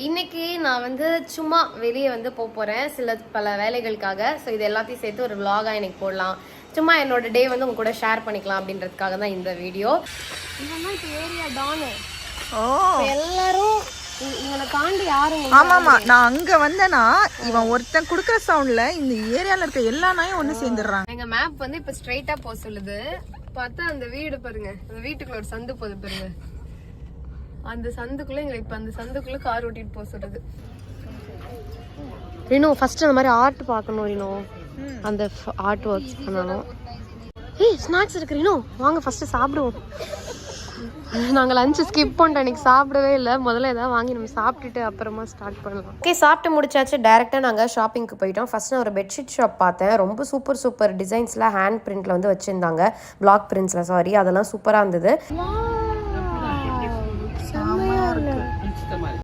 இன்னைக்கு நான் வந்து சும்மா வெளியே வந்து போறேன் பல வேலைகளுக்காக. ஸோ இது எல்லாத்தையும் சேர்த்து ஒரு vlog-ஆ எனக்கு போடலாம், சும்மா என்னோட டே வந்து உங்க கூட ஷேர் பண்ணிக்கலாம் அப்படின்றதுக்காக தான் இந்த வீடியோ. இவன் இப்போ ஏரியா டானு. எல்லாரும் இவனை தாண்டி யாரும். ஆமாமா, நான் அங்க வந்தேன்னா இவன் ஒருத்தன் குடுக்கற சவுண்ட்ல இந்த ஏரியால இருக்க எல்லா நாயும் ஒண்ணு சேர்ந்துடுறாங்க. எங்க மேப் வந்து இப்ப ஸ்ட்ரைட்டா போக சொல்லுது. பார்த்தா அந்த வீடு பாருங்க, அந்த வீட்டுக்குள்ள ஒரு சந்து போகுது பாருங்க. அந்த சந்துக்குள்ள எங்களை இப்ப அந்த சந்துக்குள்ள கார் ஓட்டிட்டு போக சொல்லுது. ரினோ ஃபர்ஸ்ட் அந்த மாதிரி ஆர்ட் பார்க்கணும். ரினோ அந்த ஆர்ட் ஒர்க்ஸ் பண்ணணும். ஏய் ஸ்நாக்ஸ் இருக்கு ரினோ, வாங்க ஃபர்ஸ்ட் சாப்பிடுவோம். நாங்கள் லஞ்சு ஸ்கிப் பண்ணிட்டோம், இன்னைக்கு சாப்பிடவே இல்லை. முதல்ல ஏதாவது வாங்கி நம்ம சாப்பிட்டுட்டு அப்புறமா ஸ்டார்ட் பண்ணலாம். ஓகே, சாப்பிட்டு முடிச்சாச்சு. டேரெக்டாக நாங்கள் ஷாப்பிங்க்கு போயிட்டோம். ஃபர்ஸ்ட் நான் ஒரு பெட்ஷீட் ஷாப் பார்த்தேன். ரொம்ப சூப்பர் டிசைன்ஸில் ஹேண்ட் பிரிண்டில் வந்து வச்சுருந்தாங்க, பிளாக் பிரிண்ட்ஸில், சாரி, அதெல்லாம் சூப்பராக இருந்தது.